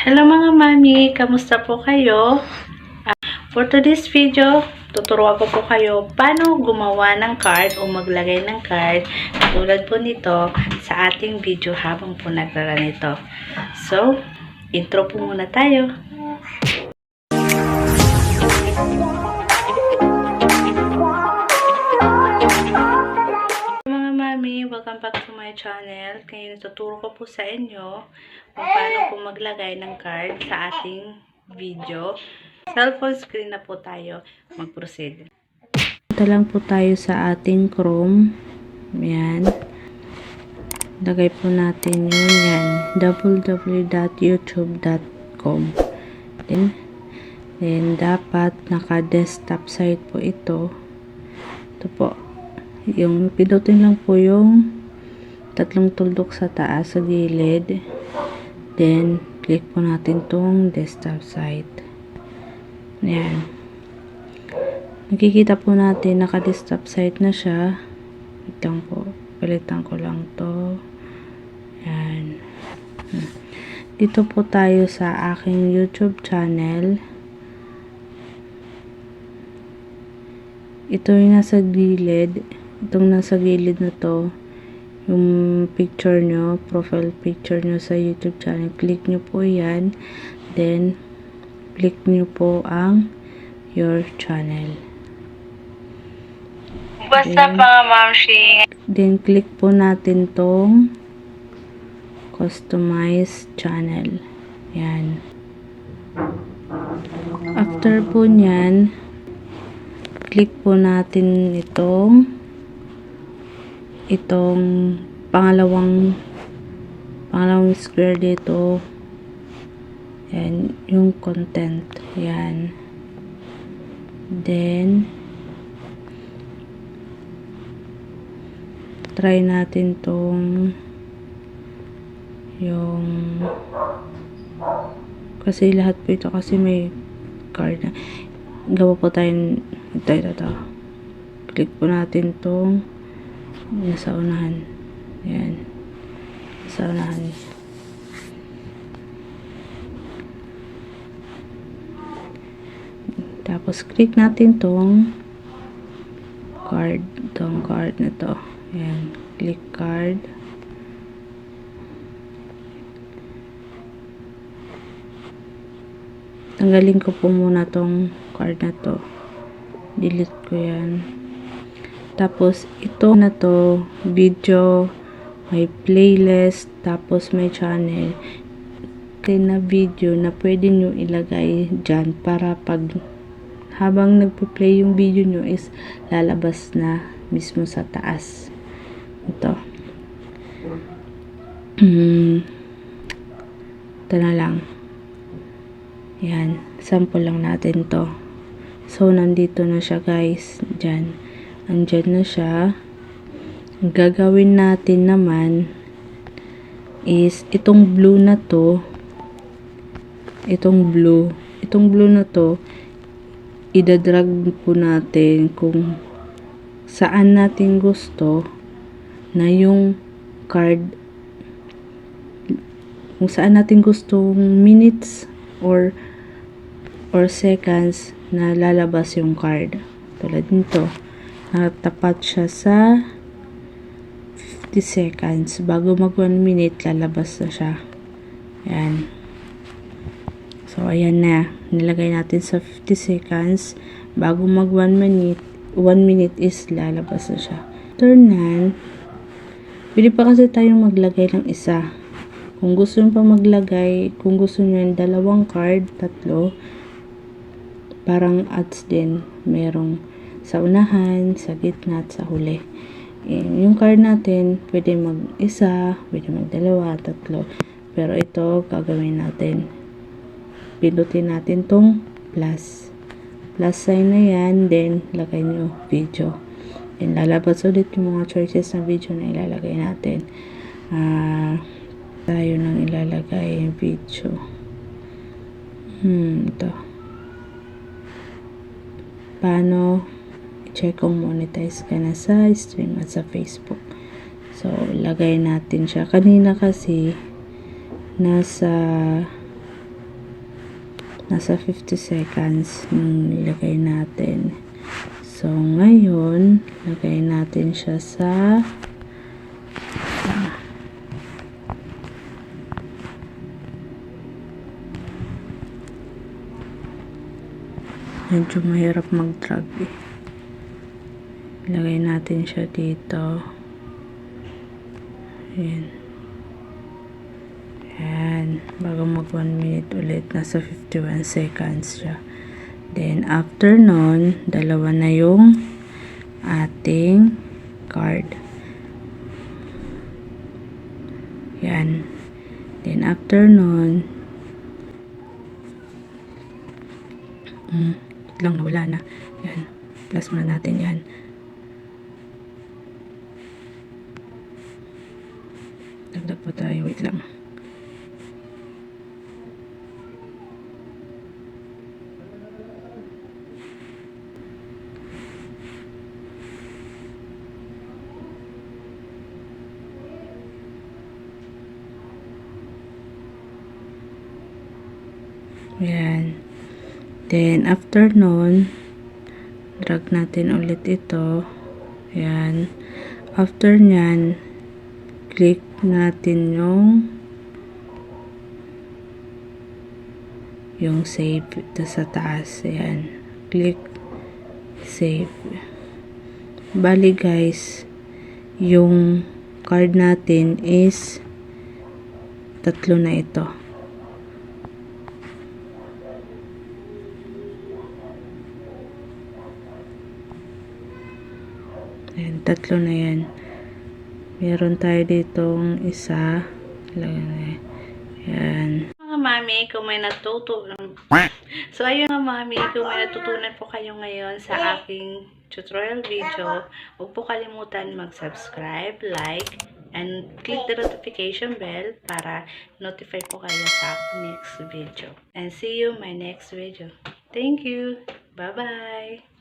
Hello mga mami, kamusta po kayo? For today's video, tuturuan ko po kayo paano gumawa ng card o maglagay ng card tulad po nito sa ating video habang po nagrarun ito. So, intro po muna tayo. Mga mami, welcome back to my channel. Ngayon tuturo ko po sa inyo kung paano po maglagay ng card sa ating video. Cellphone screen na po tayo. Mag-proceed. Punta lang po tayo sa ating Chrome. Yan. Lagay po natin yun. Yan. www.youtube.com Then, dapat naka-desktop site po ito. Ito po. Yung pinutin lang po yung tatlong tuldok sa taas, sa gilid. Then, click po natin tong desktop site. Ayan. Nakikita po natin, naka-desktop site na siya. Wait lang po. Palitan ko lang to. Ayan. Dito po tayo sa aking YouTube channel. Ito yung nasa gilid. Itong nasa gilid na to. Yung picture nyo, profile picture nyo sa YouTube channel. Click nyo po yan. Then, click nyo po ang your channel. What's up mga mamshi? Then, click po natin tong customize channel. Yan. After po nyan, click po natin itong pangalawang square dito. Yan, yung content. Yan. Then, try natin tong kasi lahat po ito kasi may card na. Gawa po tayo ito. Click po natin tong nasa unahan. Yan. Nasa unahan. Tapos, click natin tong card na to. Ayan. Click card. Tanggalin ko po muna tong card na to. Delete ko yan. Tapos, ito na to, video, may playlist, tapos may channel. Kaya na video na pwede nyo ilagay dyan para pag habang nagpo-play yung video nyo is lalabas na mismo sa taas. Ito. Ito na lang. Yan. Sample lang natin to. So, nandito na siya guys. Dyan. Andyan na siya. Ang gagawin natin naman is itong blue na to. Itong blue na to idadrag po natin kung saan natin gusto na yung card, kung saan natin gustong minutes or seconds na lalabas yung card. Tulad nito, natapat siya sa 50 seconds. Bago mag 1 minute, lalabas na siya. Ayan. So, ayan na. Nilagay natin sa 50 seconds. Bago mag 1 minute is lalabas na siya. Turn nan. Pwede pa kasi tayong maglagay ng isa. Kung gusto nyo pa maglagay, kung gusto nyo yung dalawang card, 3, parang ads din. Merong sa unahan, sa gitna, at sa huli. Yung card natin, pwede mag-isa, pwede mag-2, 3. Pero ito, gagawin natin. Pindutin natin tong plus sign na yan, then lagay nyo video, then lalabas ulit yung mga choices ng video na ilalagay natin. Tayo nang ilalagay yung video. Ito paano i-check kung monetize ka na sa stream at sa Facebook. So, lagay natin siya. Kanina kasi nasa nasa 50 seconds nung nilagay natin. So, ngayon, lagay natin siya sa medyo mahirap mag-drag eh. Lagay natin siya dito. Ayan. Ayan. Bago mag 1 minute ulit, nasa 51 seconds siya. Then, after nun, dalawa na yung ating card. Yan. Then, after nun, lang nawala na. Yan. Plus muna natin yan. Dagdag pa tayo. Wait lang. Yan. Then, after nun, drag natin ulit ito. Yan. After nyan, click natin yung save ito sa taas. Yan. Click save. Bali guys, yung card natin is 3 na ito. Ayan, 3 na yan. Meron tayo ditong isa. Ayan. Mga mami, kung may natutunan. So, ayun mga mami, kung may natutunan po kayo ngayon sa aking tutorial video, huwag po kalimutan mag-subscribe, like, and click the notification bell para notify po kayo sa aking next video. And see you in my next video. Thank you. Bye-bye.